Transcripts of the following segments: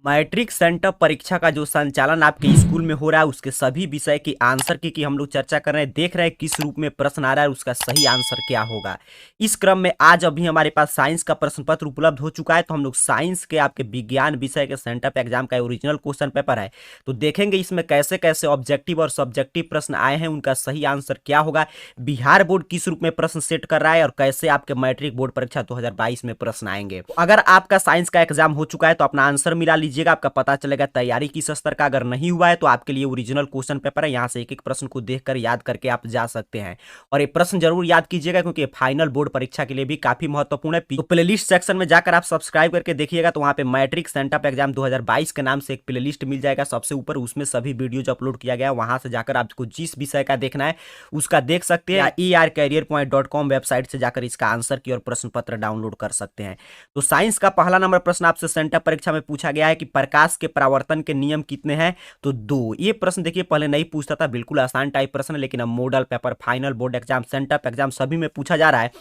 Matric centre परीक्षा का जो संचालन आपके स्कूल में हो रहा है उसके सभी विषय की आंसर की हम लोग चर्चा कर रहे हैं, देख रहे हैं किस रूप में प्रश्न आ रहा है, उसका सही आंसर क्या होगा। इस क्रम में आज अभी हमारे पास साइंस का प्रश्न पत्र उपलब्ध हो चुका है, तो हम लोग साइंस के आपके विज्ञान विषय के सेंटर पे एग्जाम का ओरिजिनल क्वेश्चन पेपर है, तो देखेंगे इसमें कैसे कैसे ऑब्जेक्टिव और सब्जेक्टिव प्रश्न आए हैं, उनका सही आंसर क्या होगा, बिहार बोर्ड किस रूप में प्रश्न सेट कर रहा है और कैसे आपके मैट्रिक बोर्ड परीक्षा 2022 में प्रश्न आएंगे। अगर आपका साइंस का एग्जाम हो चुका है तो अपना आंसर मिला लीजिएगा, आपका पता चलेगा तैयारी किस स्तर का। अगर नहीं हुआ है तो आपके लिए ओरिजिनल क्वेश्चन पेपर है, यहां से एक एक प्रश्न को देखकर याद करके आप जा सकते हैं, और ये प्रश्न जरूर याद कीजिएगा क्योंकि फाइनल बोर्ड परीक्षा के लिए भी काफी महत्वपूर्ण है। तो प्लेलिस्ट सेक्शन में जाकर आप सब्सक्राइब करके देखिएगा, तो वहां पे मैट्रिक सेंटर एग्जाम 2022 के नाम से एक प्लेलिस्ट मिल जाएगा सबसे ऊपर, उसमें सभी वीडियो जो अपलोड किया गया है वहां से जाकर आपको जिस विषय का देखना है उसका देख सकते हैं, ercareerpoint.com वेबसाइट से जाकर इसका आंसर की और प्रश्न पत्र डाउनलोड कर सकते हैं। तो साइंस का पहला नंबर प्रश्न आपसे सेंटर परीक्षा में पूछा गया है कि प्रकाश के परावर्तन के नियम कितने हैं, तो 2। ये प्रश्न देखिए पहले नहीं पूछता था, बिल्कुल आसान टाइप प्रश्न है, लेकिन अब model paper, final board exam, centre exam सभी में पूछा जा रहा है।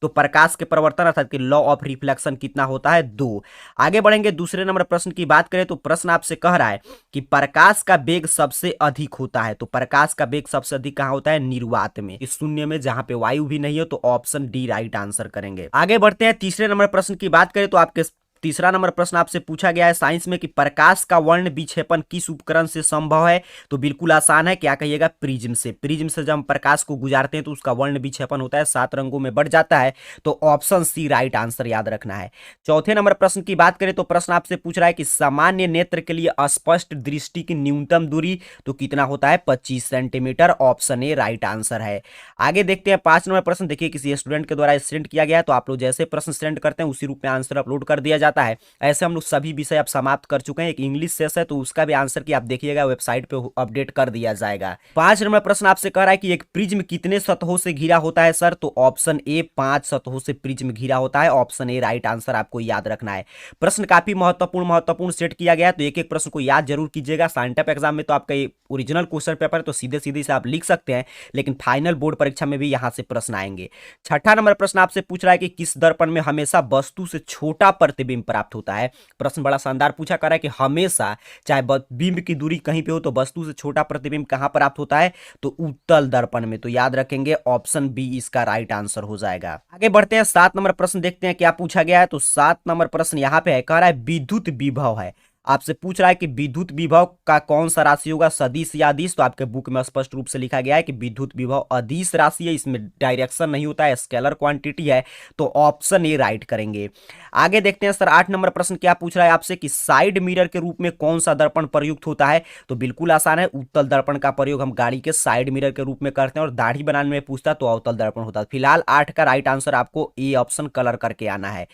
तो प्रकाश के परिवर्तन अर्थात कि लॉ ऑफ रिफ्लेक्शन कितना होता है, 2। आगे बढ़ेंगे, दूसरे नंबर प्रश्न की बात करें तो प्रश्न आपसे कह रहा है कि प्रकाश का वेग सबसे अधिक होता है, तो प्रकाश का वेग सबसे अधिक कहां होता है, निर्वात में, इस शून्य में जहां पे वायु भी नहीं हो, तो ऑप्शन डी राइट आंसर करेंगे। आगे बढ़ते हैं, तीसरे नंबर प्रश्न की बात करें तो आपके तीसरा नंबर प्रश्न आपसे पूछा गया है साइंस में कि प्रकाश का वर्ण विक्षेपण किस उपकरण से संभव है, तो बिल्कुल आसान है, क्या कहिएगा, प्रिज्म से। प्रिज्म से जब हम प्रकाश को गुजारते हैं तो उसका वर्ण विक्षेपण होता है 7 रंगों में बढ़ जाता है, तो ऑप्शन सी राइट आंसर याद रखना है। चौथे नंबर प्रश्न की बात करें तो प्रश्न आपसे पूछ रहा है कि सामान्य नेत्र के लिए अस्पष्ट दृष्टि की न्यूनतम दूरी तो कितना होता है, 25 centimetre, option A right answer है। आगे देखते हैं 5 नंबर प्रश्न, देखिए किसी स्टूडेंट के द्वारा सेंड किया गया है, तो आप लोग जैसे प्रश्न सेंड करते हैं उसी रूप में आंसर अपलोड कर दिया जाता है। ऐसे हम लोग सभी विषय अब समाप्त कर चुके हैं, एक इंग्लिश सेस है तो उसका भी आंसर की आप देखिएगा वेबसाइट पे अपडेट कर दिया जाएगा। 5 नंबर प्रश्न आपसे कह रहा है कि एक प्रिज्म कितने सतहों से घिरा होता है सर, तो ऑप्शन ए 5 सतहों से प्रिज्म घिरा होता है, ऑप्शन ए राइट आंसर आपको याद रखना है। प्रश्न काफी महत्वपूर्ण सेट किया गया है, तो एक एक प्रश्न को याद जरूर कीजिएगा। साइंटअप एग्जाम में तो आपका ओरिजिनल क्वेश्चन पेपर है तो सीधे सीधे से आप लिख सकते हैं, लेकिन फाइनल बोर्ड परीक्षा में भी यहां से प्रश्न आएंगे। छठा नंबर प्रश्न आपसे पूछ रहा है कि किस दर्पण में हमेशा वस्तु से छोटा प्रतिबिंब प्राप्त होता है। प्रश्न बड़ा शानदार पूछा कर रहा है कि हमेशा चाहे बिंब की दूरी कहीं पे हो तो वस्तु से छोटा प्रतिबिंब कहां प्राप्त होता है, तो उत्तल दर्पण में, तो याद रखेंगे ऑप्शन बी इसका राइट आंसर हो जाएगा। आगे बढ़ते हैं, 7 नंबर प्रश्न देखते हैं क्या पूछा गया है, तो 7 नंबर प्रश्न यहां पे है, कह रहा है विद्युत विभव है, आपसे पूछ रहा है कि विद्युत विभव का कौन सा राशि होगा, सदिश या अदिश, तो आपके बुक में स्पष्ट रूप से लिखा गया है कि विद्युत विभव अदिश राशि है, इसमें डायरेक्शन नहीं होता है, स्केलर क्वांटिटी है, तो ऑप्शन ए राइट करेंगे। आगे देखते हैं सर 8 नंबर प्रश्न क्या पूछ रहा है आपसे कि साइड मिरर के रूप में कौन सा दर्पण प्रयुक्त होता है, तो बिल्कुल आसान है, उत्तल दर्पण का प्रयोग हम गाड़ी के साइड मिरर के रूप में करते हैं, और दाढ़ी बनाने में पूछता तो अवतल दर्पण होता है। फिलहाल 8 का राइट आंसर आपको ए ऑप्शन कलर करके आना है।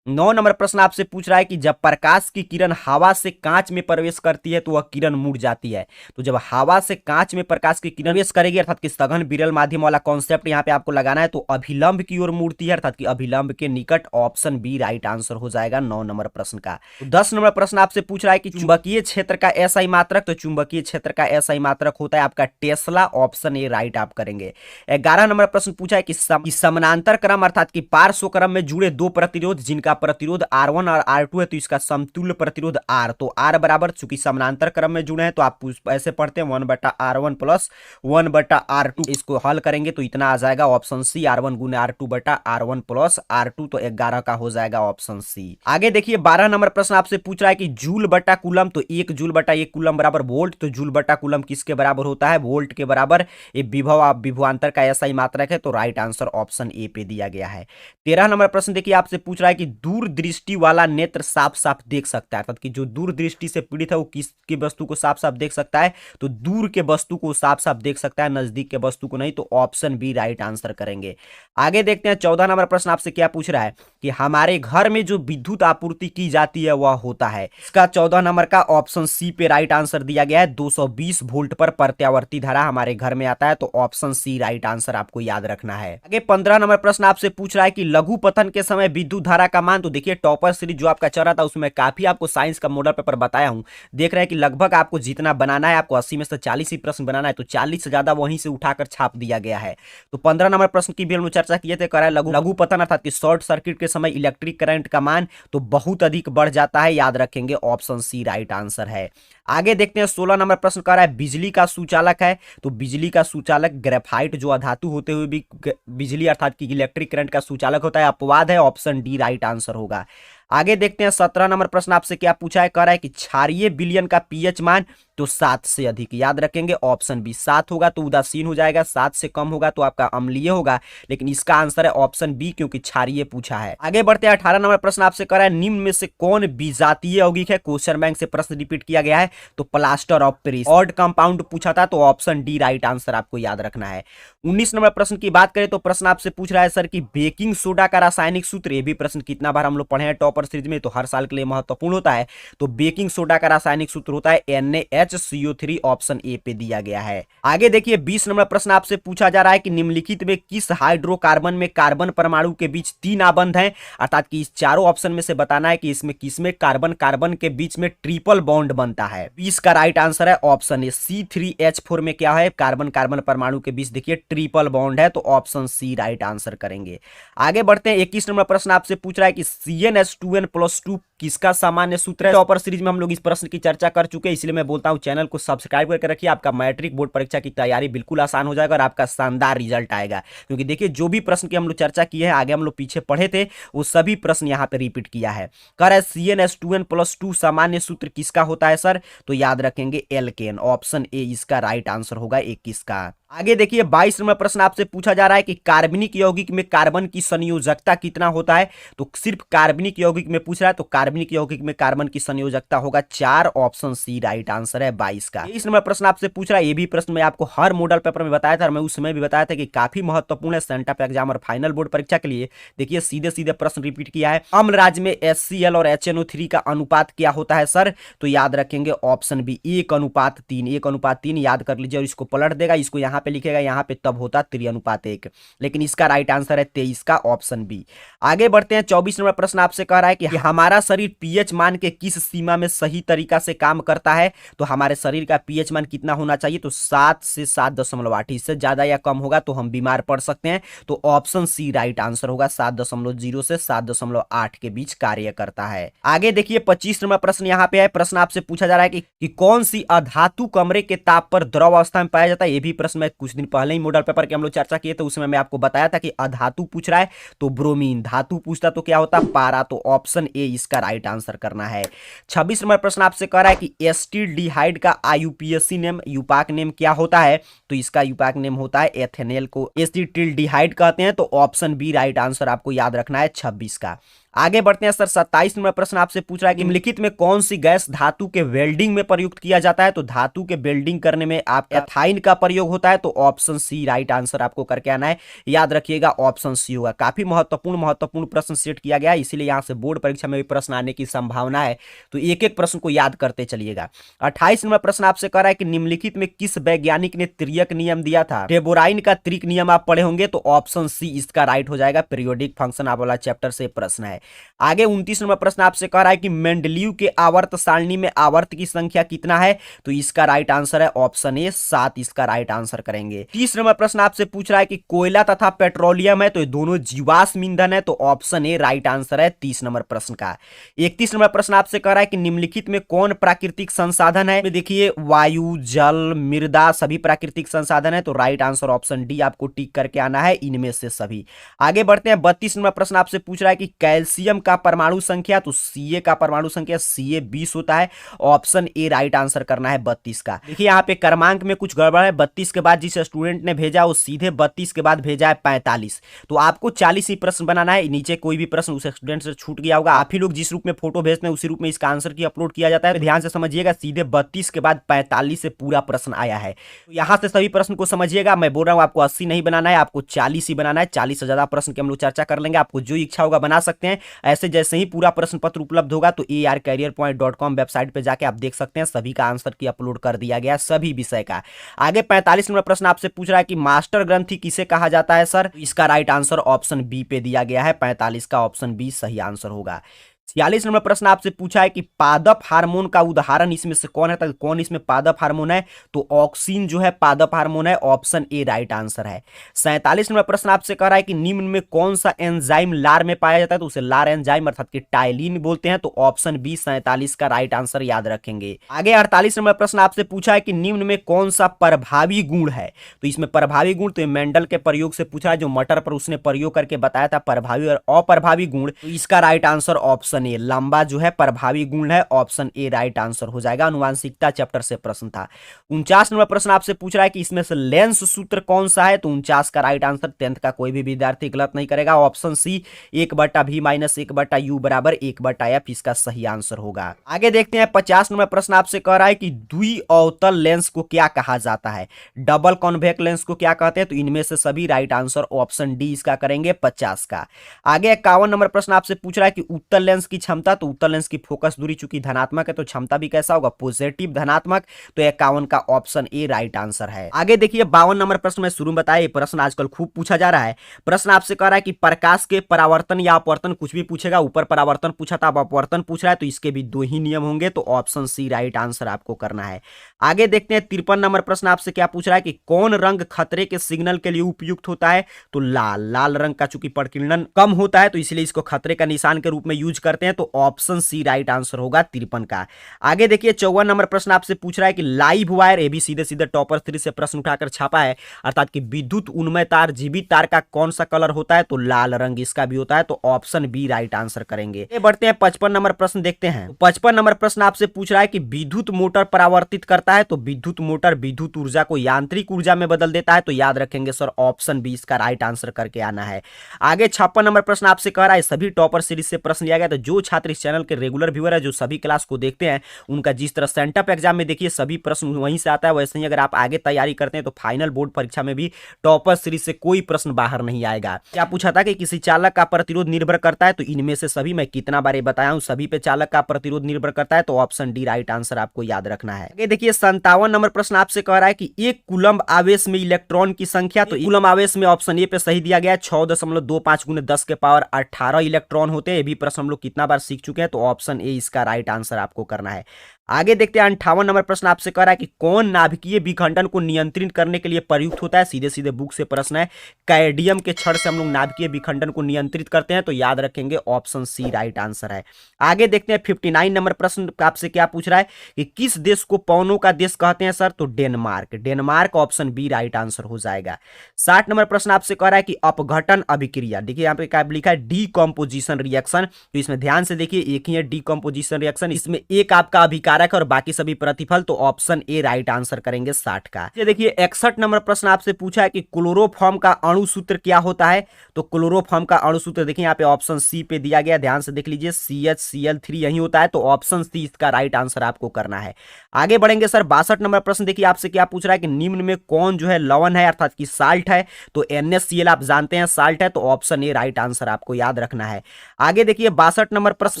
9 नंबर प्रश्न आपसे पूछ रहा है कि जब प्रकाश की किरण हवा से कांच में प्रवेश करती है तो वह किरण मुड़ जाती है, तो जब हवा से कांच में प्रकाश की किरण प्रवेश करेगी अर्थात कि सघन विरल माध्यम वाला कॉन्सेप्ट यहां पे आपको लगाना है, तो अभिलंब की ओर मुड़ती है अर्थात कि अभिलंब के निकट, ऑप्शन बी राइट आंसर हो जाएगा 9 नंबर प्रश्न का। तो 10 नंबर प्रश्न आपसे पूछ रहा है कि चुंबकीय क्षेत्र का एसआई मात्रक, तो चुंबकीय क्षेत्र का एसआई मात्रक होता है आपका टेस्ला, ऑप्शन ए राइट आप करेंगे। 11 नंबर प्रश्न पूछा है कि समानांतर क्रम अर्थात कि पार्श्व क्रम में जुड़े दो प्रतिरोध जिनका प्रतिरोध R1 और R2 है, तो इसका समतुल्य प्रतिरोध R, तो R बराबर, चूंकि समानांतर क्रम में जुड़े हैं तो आप ऐसे पढ़ते हैं 1/R1 प्लस 1/R2, इसको हल करेंगे तो इतना आ जाएगा ऑप्शन सी, R1 गुने R2/R1 प्लस R2, तो 11 का हो जाएगा ऑप्शन सी। आगे देखिए 12 नंबर प्रश्न आपसे पूछ रहा है कि जूल बटा कूलम, तो 1 जूल बटा 1 कूलम बराबर वोल्ट, तो जूल बटा कूलम किसके बराबर होता है, वोल्ट के बराबर। ये विभवांतर का एसआई मात्रक है, तो राइट आंसर ऑप्शन ए पे दिया गया है। 13 नंबर प्रश्न देखिए आपसे पूछ रहा है कि दूर दृष्टि वाला नेत्र साफ साफ देख सकता है, अर्थात कि जो दूर दृष्टि से पीड़ित है वो किसकी वस्तु को साफ साफ देख सकता है, तो दूर के वस्तु को साफ साफ देख सकता है, नजदीक के वस्तु को नहीं, तो ऑप्शन बी राइट आंसर करेंगे। आगे देखते हैं 14 नंबर प्रश्न आपसे क्या पूछ रहा है कि हमारे घर में जो विद्युत आपूर्ति की जाती है वह होता है, इसका 14 नंबर का ऑप्शन सी पे राइट आंसर दिया गया है, 220 वोल्ट पर प्रत्यावर्ती धारा हमारे घर में आता है, तो ऑप्शन सी राइट आंसर आपको याद रखना है। आगे 15 नंबर प्रश्न आपसे पूछ रहा है कि लघु पतन के समय विद्युत धारा का मान सामान। तो देखिए टॉपर सीरीज जो आपका चल रहा था उसमें काफी आपको साइंस का मॉडल पेपर बताया हूं। देख रहे हैं कि लगभग आपको जितना बनाना है, आपको 80 में से 40 ही प्रश्न बनाना है, तो 40 से ज्यादा वहीं से उठाकर छाप दिया गया है। तो 15 नंबर प्रश्न की भी हम लोग चर्चा किए थे, कराए लघु पतन अर्थात कि शॉर्ट सर्किट के समय इलेक्ट्रिक करंट का मान तो बहुत अधिक बढ़ जाता है, याद रखेंगे ऑप्शन सी राइट आंसर है। आगे देखते हैं 16 नंबर प्रश्न कर रहा है बिजली का सुचालक है, तो बिजली का सुचालक ग्रेफाइट जो अधातु होते हुए भी बिजली अर्थात कि इलेक्ट्रिक करंट का सुचालक होता है, अपवाद है, ऑप्शन डी राइट आंसर होगा। आगे देखते हैं 17 नंबर प्रश्न आपसे क्या पूछा है, कह रहा है कि क्षारीय विलयन का पीएच मान तो 7 से अधिक, याद रखेंगे ऑप्शन बी। 7 होगा तो उदासीन हो जाएगा, 7 से कम होगा तो आपका अम्लीय होगा, लेकिन इसका आंसर है ऑप्शन बी क्योंकि क्षारीय पूछा है। आगे बढ़ते हैं 18 नंबर प्रश्न आपसे कह रहा है निम्न में से कौन विजातीय यौगिक है, क्वेश्चन बैंक से प्रश्न रिपीट किया गया है, तो plaster of Paris odd compound पूछा था, तो ऑप्शन डी राइट आंसर आपको याद रखना है। 19 नंबर प्रश्न की बात करें तो प्रश्न आपसे पूछ रहा है सर कि बेकिंग सोडा का रासायनिक सूत्र, ये भी प्रश्न कितना बार हम लोग पढ़े हैं टॉपर सीरीज में, तो हर साल के लिए महत्वपूर्ण होता है। तो बेकिंग सोडा का रासायनिक सूत्र होता है NaHCO3, ऑप्शन ए पे दिया गया है। आगे देखिए 20 नंबर प्रश्न आपसे पूछा जा रहा है कि निम्नलिखित में किस हाइड्रोकार्बन में कार्बन परमाणु के बीच 3 आबंध हैं, अर्थात कि इस चारों ऑप्शन में से बताना है कि इसमें किसमें कार्बन कार्बन के बीच में ट्रिपल बॉन्ड बनता है। 20 का राइट आंसर है ऑप्शन ए C3H4 में क्या है, कार्बन कार्बन परमाणु के बीच देखिए ट्रिपल बॉन्ड है, तो ऑप्शन सी राइट आंसर करेंगे। आगे बढ़ते हैं 21 नंबर प्रश्न आपसे पूछ रहा है कि CnH2n+2 किसका सामान्य सूत्र है। टॉपर सीरीज में हम लोग इस प्रश्न की चर्चा कर चुके हैं, इसलिए मैं बोलता हूं चैनल को सब्सक्राइब करके रखिए, आपका मैट्रिक बोर्ड परीक्षा की तैयारी बिल्कुल आसान हो जाएगा और आपका शानदार रिजल्ट आएगा। क्योंकि देखिए जो भी प्रश्न की हम लोग चर्चा की है, आगे हम लोग पीछे पढ़े थे, वो सभी प्रश्न यहाँ पे रिपीट किया है। कह रहा है CnH2n+2 सामान्य सूत्र किसका होता है सर, तो याद रखेंगे एल्केन, ऑप्शन ए इसका राइट आंसर होगा 21 का। आगे देखिए 22 नंबर प्रश्न आपसे पूछा जा रहा है कि कार्बनिक यौगिक में कार्बन की संयोजकता कितना होता है, तो सिर्फ कार्बनिक यौगिक में पूछ रहा है, तो कार्बनिक यौगिक में कार्बन की संयोजकता होगा 4, ऑप्शन सी राइट आंसर है 22 का। 23 नंबर प्रश्न आपसे पूछ रहा है, ये भी प्रश्न मैं आपको हर मॉडल पेपर में बताया था और मैं उस समय भी बताया था कि काफी महत्वपूर्ण है सेंटअप एग्जाम और फाइनल बोर्ड परीक्षा के लिए। देखिए सीधे सीधे प्रश्न रिपीट किया है, अम्ल राज्य में HCl और HNO3 का अनुपात क्या होता है सर, तो याद रखेंगे ऑप्शन बी 1:3, 1:3 याद कर लीजिए और इसको पलट देगा, इसको यहाँ पे लिखेगा, यहाँ पे तब होता 3:1, लेकिन इसका राइट आंसर है 23 का, ऑप्शन बी। आगे बढ़ते हैं 24 नंबर प्रश्न आपसे कह रहा है कि हमारा शरीर पीएच मान के किस सीमा में सही तरीका से काम करता है, तो हमारे शरीर का पीएच मान कितना होना चाहिए, तो 7 से 7.8, इससे ज्यादा या कम होगा तो हम बीमार पड़ सकते हैं, तो ऑप्शन सी राइट आंसर होगा, 7.0 से 7.8 के बीच कार्य करता है। आगे देखिए 25 नंबर प्रश्न यहाँ पे है, प्रश्न आपसे पूछा जा रहा है कि कौन सी अधातु कमरे के ताप पर द्रव अवस्था में पाया जाता है। ये भी प्रश्न मैं कुछ दिन पहले ही मॉडल पेपर के हम लोग चर्चा किए तो उसमें मैं आपको बताया था कि अधातु पूछ रहा है तो ब्रोमीन, धातु पूछता तो क्या होता पारा, तो ऑप्शन ए इसका राइट आंसर करना है। 26 नंबर प्रश्न आपसे कह रहा है कि एसिटिल्डिहाइड का IUPAC नेम, यूपाक नेम क्या होता है, तो इसका यूपाक नेम होता है एथेनॉल को एसिटिल्डिहाइड कहते हैं, तो ऑप्शन बी राइट आंसर आपको याद रखना है 26 का। आगे बढ़ते हैं सर 27 नंबर प्रश्न आपसे पूछ रहा है कि निम्नलिखित में कौन सी गैस धातु के वेल्डिंग में प्रयुक्त किया जाता है, तो धातु के वेल्डिंग करने में आप एथाइन का प्रयोग होता है, तो ऑप्शन सी राइट आंसर आपको करके आना है, याद रखिएगा ऑप्शन सी होगा। काफी महत्वपूर्ण प्रश्न सेट किया गया है, इसीलिए यहां से बोर्ड परीक्षा में भी प्रश्न आने की संभावना है, तो एक एक प्रश्न को याद करते चलिएगा। 28 नंबर प्रश्न आपसे कह रहा है कि निम्नलिखित में किस वैज्ञानिक ने त्रियक नियम दिया था, डेबोराइन का त्रिक नियम आप पढ़े होंगे, तो ऑप्शन सी इसका राइट हो जाएगा, पीरियोडिक फंक्शन आप वाला चैप्टर से प्रश्न है। आगे 29 नंबर प्रश्न आपसे कह रहा है कि मेंडलीव के आवर्त सारणी में आवर्त की संख्या कितना है, तो इसका राइट आंसर है ऑप्शन ए 7, इसका राइट आंसर करेंगे। 30 नंबर प्रश्न आपसे पूछ रहा है कि कोयला तथा पेट्रोलियम है, तो ये दोनों जीवाश्म ईंधन है, तो ऑप्शन ए राइट आंसर है 30 नंबर प्रश्न का। 31 नंबर प्रश्न आपसे कह रहा है कि निम्नलिखित में कौन प्राकृतिक संसाधन है, देखिए वायु, जल, मृदा सभी प्राकृतिक संसाधन है, तो राइट आंसर ऑप्शन डी आपको टिक करके आना है, इनमें से सभी। आगे बढ़ते हैं 32 नंबर प्रश्न आपसे पूछ रहा है कि कैल्शियम का परमाणु संख्या, तो Ca का परमाणु संख्या Ca 20 होता है, ऑप्शन ए राइट आंसर करना है 32 का। देखिए यहाँ पे क्रमांक में कुछ गड़बड़ है, 32 के बाद जिस स्टूडेंट ने भेजा वो सीधे 32 के बाद भेजा है 45, तो आपको 40 ही प्रश्न बनाना है, नीचे कोई भी प्रश्न उस स्टूडेंट से छूट गया होगा, आप ही लोग जिस रूप में फोटो भेजते हैं उसी रूप में इसका आंसर की अपलोड किया जाता है, ध्यान से समझिएगा, सीधे 32 के बाद 45 से पूरा प्रश्न आया है, तो यहाँ से सभी प्रश्न को समझिएगा। मैं बोल रहा हूँ आपको 80 नहीं बनाना है, आपको 40 ही बनाना है, 40 से ज्यादा प्रश्न की हम लोग चर्चा कर लेंगे, आपको जो इच्छा होगा बना सकते हैं, ऐसे जैसे ही पूरा प्रश्न पत्र उपलब्ध होगा तो arcareerpoint.com वेबसाइट पे जाके आप देख सकते हैं, सभी का आंसर की अपलोड कर दिया गया सभी विषय का। आगे 45 नंबर प्रश्न आपसे पूछ रहा है कि मास्टर ग्रंथि किसे कहा जाता है सर? इसका राइट आंसर ऑप्शन बी पे दिया गया है, 45 का ऑप्शन बी सही आंसर होगा। 46 नंबर प्रश्न आपसे पूछा है कि पादप हार्मोन का उदाहरण इसमें से कौन है? तो कौन इसमें पादप हार्मोन है? तो ऑक्सिन जो है पादप हार्मोन है, ऑप्शन ए राइट आंसर है। 47 नंबर प्रश्न आपसे कह रहा है कि निम्न में कौन सा एंजाइम लार में पाया जाता है? तो उसे लार एंजाइम अर्थात कि टाइलिन बोलते हैं, तो ऑप्शन बी 47 का राइट आंसर याद रखेंगे। आगे 48 नंबर प्रश्न आपसे पूछा है कि निम्न में कौन सा प्रभावी गुण है? तो इसमें प्रभावी गुण तो मेंडल के प्रयोग से पूछा है, जो मटर पर उसने प्रयोग करके बताया था प्रभावी और अप्रभावी गुण, तो इसका राइट आंसर ऑप्शन ए लंबा जो है प्रभावी गुण है, ऑप्शन ए राइट आंसर हो जाएगा। अनुवांशिकता चैप्टर से प्रश्न था। 49 नंबर प्रश्न आपसे पूछ रहा है कि इसमें से लेंस सूत्र कौन सा है? तो 49 का राइट आंसर 10th का कोई भी विद्यार्थी गलत नहीं करेगा, ऑप्शन सी 1/v-1/u बराबर 1/f इसका सही आंसर होगा। आगे देखते हैं 50 नंबर प्रश्न आपसे कह रहा है कि द्विअवतल लेंस को क्या कहा जाता है? डबल कॉन्वेक्स लेंस को क्या कहते हैं? तो इनमें से सभी राइट आंसर ऑप्शन डी इसका करेंगे 50 का। आगे 51 नंबर प्रश्न आपसे पूछ रहा है कि उत्तल लेंस की क्षमता, तो उत्तल लेंस की फोकस दूरी चूंकि धनात्मक है तो क्षमता भी कैसा होगा? पॉजिटिव धनात्मक, तो 51 का ऑप्शन ए राइट आंसर है। आगे देखिए 52 नंबर प्रश्न में शुरू में बताया, ये प्रश्न आजकल खूब पूछा जा रहा है। प्रश्न आपसे कह रहा है कि प्रकाश के परावर्तन या अपवर्तन, कुछ भी पूछेगा, ऊपर परावर्तन पूछा था अब अपवर्तन पूछ रहा है, तो इसके भी दो ही नियम होंगे, तो ऑप्शन सी राइट आंसर आपको करना है। आगे देखते हैं 53 नंबर प्रश्न आपसे क्या पूछ रहा है कि कौन रंग खतरे के सिग्नल के लिए उपयुक्त होता है? तो लाल रंग का चूंकि प्रकीर्णन कम होता है तो इसलिए इसको खतरे का निशान के रूप में यूज करते हैं, तो ऑप्शन सी राइट आंसर होगा 53 का। आगे देखिए 54 नंबर प्रश्न आपसे पूछ रहा है कि लाइव वायर, ये भी सीधे सीधे टॉपर 3 से प्रश्न उठाकर छापा है, अर्थात कि विद्युत उन्मय तार जीवित तार का कौन सा कलर होता है? तो लाल रंग इसका भी होता है, तो ऑप्शन बी राइट आंसर करेंगे। बढ़ते हैं 55 नंबर प्रश्न देखते हैं। 55 नंबर प्रश्न आपसे पूछ रहा है कि विद्युत मोटर परावर्तित करता है, तो विद्युत मोटर विद्युत ऊर्जा को यांत्रिक ऊर्जा में बदल देता है, तो याद रखेंगे सर ऑप्शन बी इसका राइट आंसर करके आना है। आगे 56 नंबर प्रश्न आपसे कह रहा है, सभी टॉपर सीरीज से प्रश्न लिया गया, तो जो छात्र इस चैनल के रेगुलर व्यूअर है, जो सभी क्लास को देखते हैं, उनका जिस तरह सेंटअप एग्जाम में देखिए सभी प्रश्न वहीं से आता है, वैसे ही अगर आप आगे तैयारी करते हैं तो फाइनल बोर्ड परीक्षा में भी टॉपर सीरीज से कोई प्रश्न बाहर नहीं आएगा। क्या पूछा था कि किसी चालक का प्रतिरोध निर्भर करता है? तो इनमें से सभी मैं कितना बार बताया हूं, सभी पे चालक का प्रतिरोध निर्भर करता है, तो ऑप्शन डी राइट आंसर आपको याद रखना है। आगे देखिए 57 नंबर प्रश्न आपसे कह रहा है कि एक कूलम्ब आवेश में इलेक्ट्रॉन की संख्या, तो कूलम्ब आवेश में ऑप्शन ए पे सही दिया गया 6.25 × 10 के पावर 18 इलेक्ट्रॉन होते हैं। ये भी प्रश्न हम लोग कितना बार सीख चुके हैं, तो ऑप्शन ए इसका राइट आंसर आपको करना है। आगे देखते हैं 58 नंबर प्रश्न आपसे कह रहा है कि कौन नाभिकीय विखंडन को नियंत्रित करने के लिए प्रयुक्त होता है? सीधे सीधे बुक से प्रश्न है। कैडमियम के छड़ से हम लोग नाभिकीय विखंडन को नियंत्रित करते हैं, तो याद रखेंगे ऑप्शन सी राइट आंसर है। आगे देखते हैं 59 नंबर प्रश्न आपसे क्या पूछ रहा है कि किस देश को पवनों का देश कहते हैं सर? तो Denmark option B right answer हो जाएगा। 60 नंबर प्रश्न आपसे कह रहा है कि अपघटन अभिक्रिया, देखिए यहाँ पे क्या लिखा है डीकंपोजिशन रिएक्शन, तो इसमें ध्यान से देखिए एक ही है डीकंपोजिशन रिएक्शन, इसमें एक आपका अभिकारक और बाकी सभी प्रतिफल, तो ऑप्शन ए राइट आंसर करेंगे 60 का। ये देखिए 61 नंबर प्रश्न आपसे पूछा है कि क्लोरोफॉर्म का अणु सूत्र क्या होता है? तो क्लोरोफॉर्म का अणु सूत्र देखिए यहाँ पे ऑप्शन सी पे दिया गया, ध्यान से देख लीजिए CHCl3 यही होता है, तो ऑप्शन सी इसका राइट आंसर आपको करना है। आगे बढ़ेंगे सर 62 नंबर प्रश्न देखिए आपसे क्या पूछ रहा है कि निम्न में कौन जो है लवण है अर्थात कि साल्ट है? तो NaCl आप जानते हैं साल्ट है, तो ऑप्शन ए राइट आंसर आपको याद रखना है। आगे देखिए 62 नंबर प्रश्न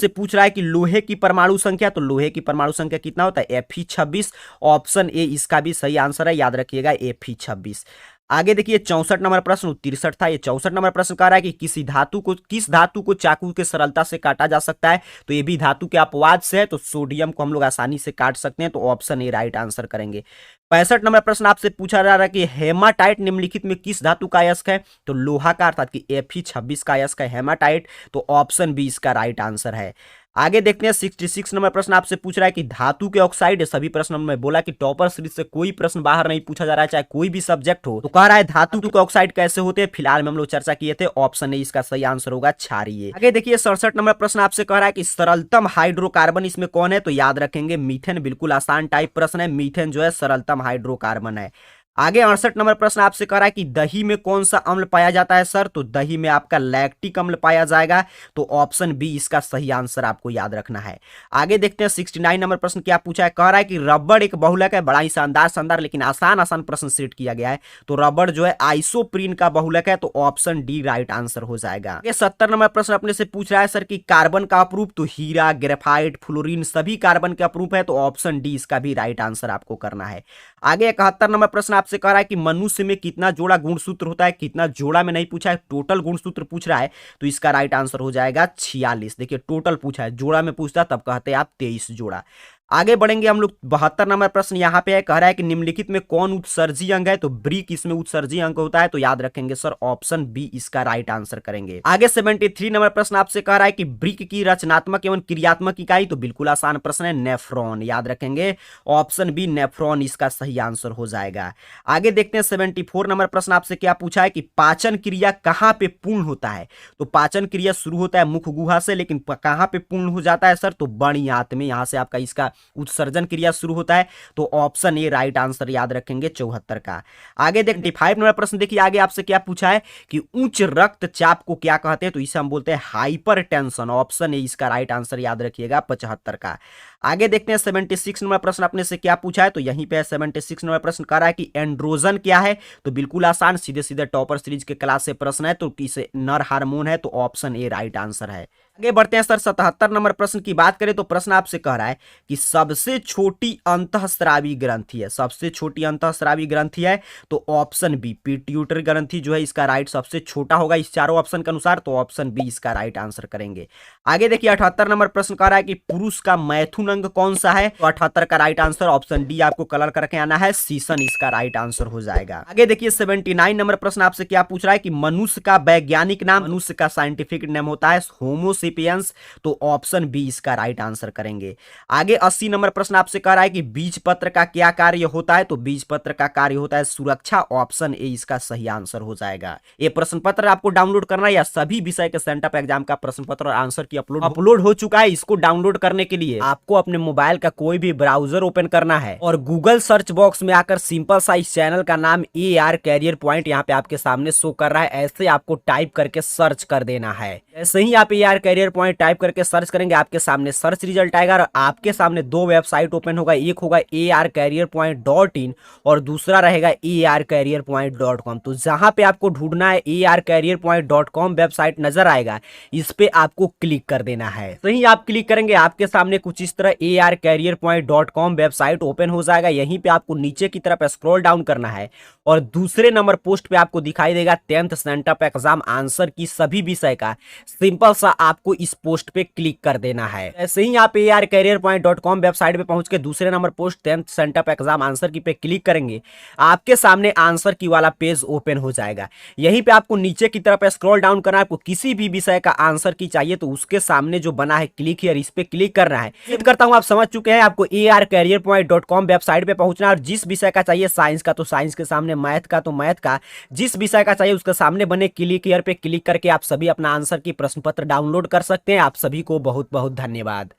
से पूछ रहा है कि लोहे की परमाणु संख्या, तो लोहे की परमाणु संख्या कितना होता है? Fe26, ऑप्शन ए इसका भी सही आंसर है, याद रखिएगा Fe26। आगे देखिए 64 नंबर प्रश्न 63 था, ये 64 नंबर प्रश्न कह रहा है कि किस धातु को चाकू के सरलता से काटा जा सकता है? तो ये भी धातु के अपवाद से है, तो सोडियम को हम लोग आसानी से काट सकते हैं, तो ऑप्शन ए राइट आंसर करेंगे। 65 नंबर प्रश्न आपसे पूछा जा रहा है कि हेमाटाइट निम्नलिखित में किस धातु का अयस्क है? तो लोहा का अर्थात कि Fe26 का अयस्क है हेमाटाइट, तो ऑप्शन बी इसका राइट आंसर है। आगे देखते हैं 66 नंबर प्रश्न आपसे पूछ रहा है कि धातु के ऑक्साइड है, सभी प्रश्न में बोला कि टॉपर सीरीज से कोई प्रश्न बाहर नहीं पूछा जा रहा है, चाहे कोई भी सब्जेक्ट हो, तो कह रहा है धातु के ऑक्साइड कैसे होते हैं? फिलहाल में हम लोग चर्चा किए थे, ऑप्शन ए इसका सही आंसर होगा क्षारीय। आगे देखिए 67 नंबर प्रश्न आपसे कह रहा है कि सरलतम हाइड्रोकार्बन इसमें कौन है? तो याद रखेंगे मीथेन, बिल्कुल आसान टाइप प्रश्न है, मीथेन जो है सरलतम हाइड्रोकार्बन है। आगे 68 नंबर प्रश्न आपसे कह रहा है कि दही में कौन सा अम्ल पाया जाता है सर? तो दही में आपका लैक्टिक अम्ल पाया जाएगा। तो ऑप्शन बी इसका सही आंसर आपको याद रखना है। आगे देखते हैं 69 नंबर प्रश्न क्या पूछा है। कह रहा है कि रबड़ एक बहुलक है। बड़ा ही शानदार शानदार लेकिन आसान आसान प्रश्न सेट किया गया है। तो रबड़ जो है आइसोप्रीन का बहुलक है। तो ऑप्शन डी राइट आंसर हो जाएगा। आगे 70 नंबर प्रश्न अपने से पूछ रहा है सर कि कार्बन का अप्रूप। तो हीरा, ग्रेफाइट, फ्लोरीन सभी कार्बन के अप्रूप है। तो ऑप्शन डी इसका भी राइट आंसर आपको करना है। आगे 71 नंबर प्रश्न आपसे कह रहा है कि मनुष्य में कितना जोड़ा गुणसूत्र होता है। कितना जोड़ा में नहीं पूछा है, टोटल गुणसूत्र पूछ रहा है। तो इसका राइट आंसर हो जाएगा 46। देखिए टोटल पूछा है, जोड़ा में पूछता तब कहते आप 23 जोड़ा। आगे बढ़ेंगे हम लोग 72 नंबर प्रश्न यहाँ पे है। कह रहा है कि निम्नलिखित में कौन उत्सर्जी अंग है। तो ब्रिक इसमें उत्सर्जी अंग होता है। तो याद रखेंगे सर ऑप्शन बी इसका राइट आंसर करेंगे। आगे 73 नंबर प्रश्न आपसे कह रहा है कि ब्रिक की रचनात्मक एवं क्रियात्मक इकाई। तो बिल्कुल आसान प्रश्न है, नेफ्रॉन। याद रखेंगे ऑप्शन बी नेफ्रॉन इसका सही आंसर हो जाएगा। आगे देखते हैं 74 नंबर प्रश्न आपसे क्या पूछा है कि पाचन क्रिया कहां पे पूर्ण होता है। तो पाचन क्रिया शुरू होता है मुख गुहा से, लेकिन कहां पे पूर्ण हो जाता है सर? तो बड़ी आंत में, यहां से आपका इसका उत्सर्जन क्रिया शुरू होता है। तो ऑप्शन ए राइट आंसर याद रखेंगे 74 का। आगे देख 95 नंबर प्रश्न देखिए, आगे आपसे क्या पूछा है कि उच्च रक्तचाप को क्या कहते हैं। तो इसे हम बोलते हैं हाइपरटेंशन। ऑप्शन ए इसका राइट आंसर याद रखिएगा 75 का। आगे देखते हैं 76 नंबर प्रश्न अपने से क्या पूछा है। तो यहीं पे 76 नंबर प्रश्न कह रहा है कि एंड्रोजन क्या है। तो बिल्कुल आसान, सीधे सीधे टॉपर सीरीज के क्लास से प्रश्न है। तो इसे नर हार्मोन है। तो ऑप्शन ए राइट आंसर है। आगे बढ़ते हैं सर 77 नंबर प्रश्न की बात करें। तो प्रश्न आपसे कह रहा है कि सबसे छोटी अंतःस्रावी ग्रंथि है। सबसे छोटी अंतःस्रावी ग्रंथि है। तो ऑप्शन बी पिट्यूटरी ग्रंथि जो है इसका राइट सबसे छोटा होगा इस चारों ऑप्शन के अनुसार। तो ऑप्शन बी इसका राइट आंसर करेंगे। आगे देखिए 78 नंबर प्रश्न कह रहा है कि पुरुष का मैथुन अंग कौन सा है। तो 78 का राइट आंसर ऑप्शन डी आपको कलर करके आना है, सीसन इसका राइट आंसर हो जाएगा। आगे देखिए 79 नंबर प्रश्न आपसे क्या पूछ रहा है कि मनुष्य का वैज्ञानिक नाम। मनुष्य का साइंटिफिक नेम होता है होमोसेपियंस। तो ऑप्शन बी इसका राइट आंसर करेंगे। आगे 80 नंबर प्रश्न आपसे कह रहा है कि बीज पत्र का क्या कार्य होता है। तो बीज पत्र का कार्य होता है सुरक्षा। ऑप्शन ए इसका सही आंसर हो जाएगा। ये प्रश्न पत्र आपको डाउनलोड करना है या सभी विषय के सेंटअप एग्जाम का प्रश्न पत्र और आंसर की अपलोड हो चुका है। इसको डाउनलोड करने के लिए आपको अपने मोबाइल का कोई भी ब्राउजर ओपन करना है और गूगल सर्च बॉक्स में आकर सिंपल सा इस चैनल का नाम AR कैरियर पॉइंट यहाँ पे आपके सामने शो कर रहा है, ऐसे आपको टाइप करके सर्च कर देना है। ऐसे ही आप AR कैरियर पॉइंट टाइप करके सर्च करेंगे, आपके सामने सर्च रिजल्ट आएगा और आपके सामने दो वेबसाइट ओपन होगा। एक होगा arcareerpoint.in और दूसरा रहेगा arcareerpoint.com। तो जहां पे आपको ढूंढना है arcareerpoint.com वेबसाइट नजर आएगा, इस पे आपको क्लिक कर देना है। तो ही आप क्लिक करेंगे, आपके सामने कुछ इस तरह arcareerpoint.com वेबसाइट ओपन हो जाएगा। यहीं पे आपको नीचे की तरफ स्क्रॉल डाउन करना है और दूसरे नंबर पोस्ट पे आपको दिखाई देगा 10th सेंटअप एग्जाम आंसर की सभी विषय का। सिंपल सा आपको इस पोस्ट पे क्लिक कर देना है। ऐसे ही आप arcareerpoint.com वेबसाइट पे पहुंच के दूसरे number post 10th sent up exam answer की पे क्लिक करेंगे, आपके सामने आंसर की वाला पेज ओपन हो जाएगा। यहीं पे आपको नीचे की तरफ स्क्रॉल डाउन करना है। आपको किसी भी विषय का आंसर की चाहिए तो उसके सामने जो बना है क्लिक हियर, इस पे क्लिक करना है। उम्मीद करता हूं आप समझ चुके हैं। आपको arcareerpoint.com वेबसाइट पे पहुंचना है और जिस विषय का चाहिए साइंस का तो साइंस के सामने, मैथ का तो मैथ का, जिस विषय का चाहिए उसके सामने बने क्लिक हियर पे क्लिक करके आप सभी अपना आंसर की प्रश्न पत्र डाउनलोड कर सकते हैं। आप सभी को बहुत बहुत धन्यवाद।